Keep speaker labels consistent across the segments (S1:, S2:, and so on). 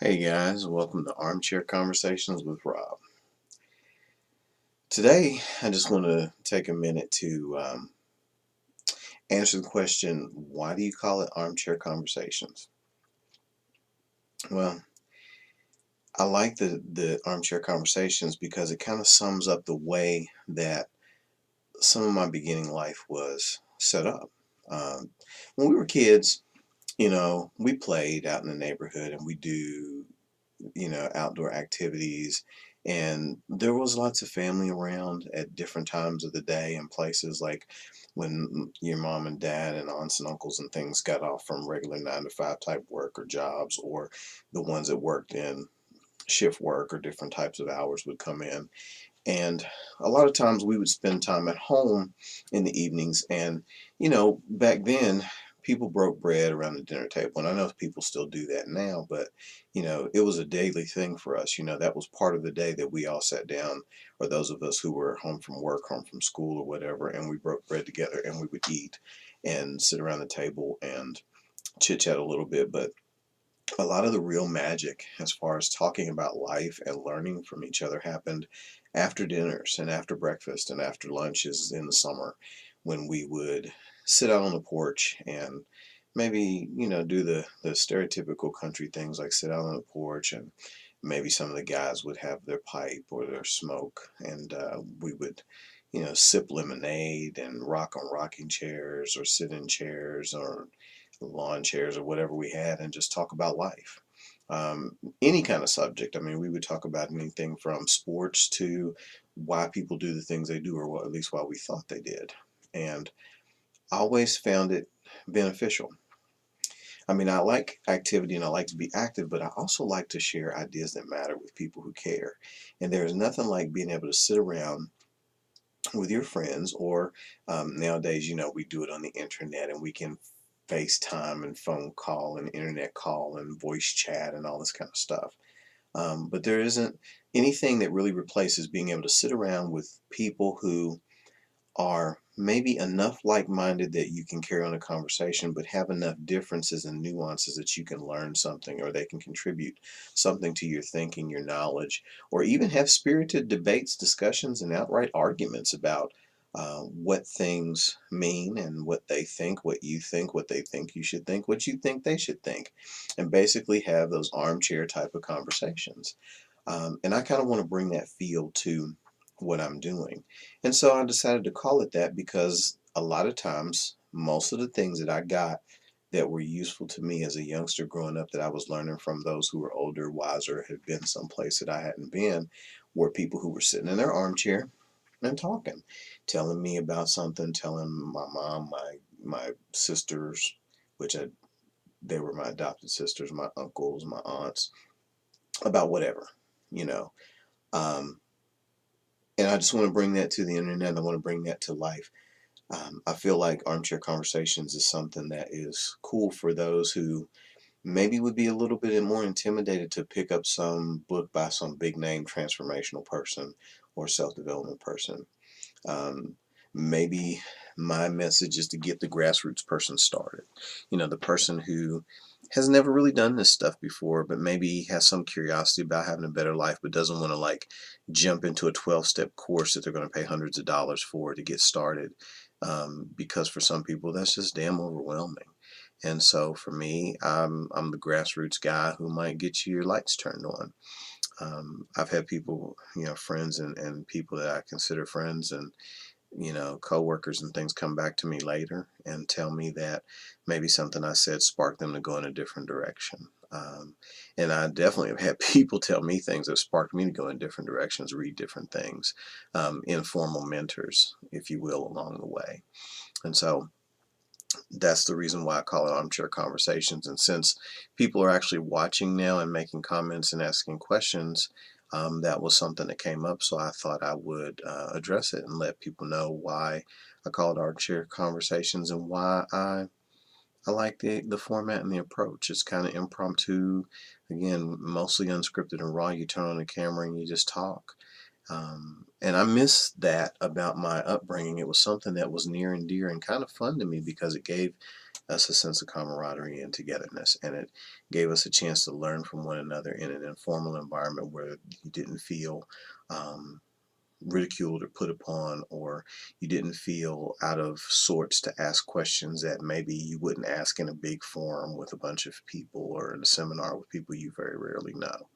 S1: Hey guys, welcome to Armchair Conversations with Rob. Today, I just want to take a minute to answer the question, why do you call it Armchair Conversations? Well, I like the Armchair Conversations because it kind of sums up the way that some of my beginning life was set up. When we were kids, we played out in the neighborhood and we do outdoor activities. And there was lots of family around at different times of the day and places, like when your mom and dad and aunts and uncles and things got off from regular 9 to 5 type work or jobs, or the ones that worked in shift work or different types of hours would come in. And a lot of times we would spend time at home in the evenings. And, back then, people broke bread around the dinner table. And I know people still do that now, but, it was a daily thing for us. That was part of the day that we all sat down, or those of us who were home from work, home from school, or whatever, and we broke bread together and we would eat and sit around the table and chit chat a little bit. But a lot of the real magic as far as talking about life and learning from each other happened after dinners and after breakfast and after lunches in the summer, when we would sit out on the porch and maybe do the stereotypical country things, like sit out on the porch, and maybe some of the guys would have their pipe or their smoke, and we would sip lemonade and rock on rocking chairs or sit in chairs or lawn chairs or whatever we had, and just talk about life. Any kind of subject. I mean, we would talk about anything from sports to why people do the things they do, or at least why we thought they did. And I always found it beneficial. I mean, I like activity and I like to be active, but I also like to share ideas that matter with people who care. And there's nothing like being able to sit around with your friends, or nowadays, we do it on the internet and we can FaceTime and phone call and internet call and voice chat and all this kind of stuff. But there isn't anything that really replaces being able to sit around with people who are maybe enough like-minded that you can carry on a conversation, but have enough differences and nuances that you can learn something, or they can contribute something to your thinking, your knowledge, or even have spirited debates, discussions, and outright arguments about what things mean and what they think, what you think, what they think you should think, what you think they should think, and basically have those armchair type of conversations. And I kind of want to bring that feel to what I'm doing. And so I decided to call it that because a lot of times, most of the things that I got that were useful to me as a youngster growing up, that I was learning from those who were older, wiser, had been someplace that I hadn't been, were people who were sitting in their armchair and talking, telling me about something, telling my mom, my sisters, which they were my adopted sisters, my uncles, my aunts, about whatever, you know. Um, and I just want to bring that to the internet. I want to bring that to life. I feel like Armchair Conversations is something that is cool for those who maybe would be a little bit more intimidated to pick up some book by some big name transformational person or self development person. Um, Maybe my message is to get the grassroots person started. The person who has never really done this stuff before, but maybe has some curiosity about having a better life, but doesn't want to like jump into a 12-step course that they're going to pay hundreds of dollars for to get started. Because for some people, that's just damn overwhelming. And so for me, I'm the grassroots guy who might get you your lights turned on. I've had people, friends and people that I consider friends, and coworkers and things, come back to me later and tell me that maybe something I said sparked them to go in a different direction. And I definitely have had people tell me things that sparked me to go in different directions, read different things, informal mentors, if you will, along the way. And so that's the reason why I call it Armchair Conversations. And since people are actually watching now and making comments and asking questions, that was something that came up. So I thought I would address it and let people know why I call it Armchair Conversations, and why I like the format and the approach. It's kind of impromptu, again, mostly unscripted and raw. You turn on the camera and you just talk. And I miss that about my upbringing. It was something that was near and dear and kind of fun to me because it gave us a sense of camaraderie and togetherness, and it gave us a chance to learn from one another in an informal environment where you didn't feel ridiculed or put upon, or you didn't feel out of sorts to ask questions that maybe you wouldn't ask in a big forum with a bunch of people or in a seminar with people you very rarely know.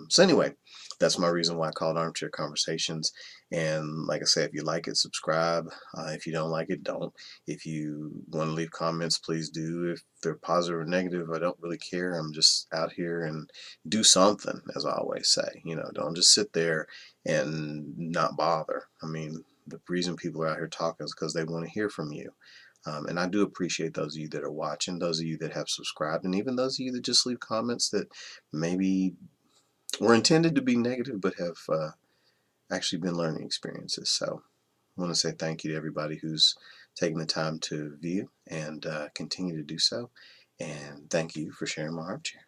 S1: So anyway, that's my reason why I call it Armchair Conversations. And like I said, if you like it, subscribe. If you don't like it, don't. If you want to leave comments, please do. If they're positive or negative, I don't really care. I'm just out here and do something, as I always say. Don't just sit there and not bother. I mean, the reason people are out here talking is because they want to hear from you. And I do appreciate those of you that are watching, those of you that have subscribed, and even those of you that just leave comments that maybe were intended to be negative but have actually been learning experiences. So I want to say thank you to everybody who's taken the time to view and continue to do so. And thank you for sharing my armchair.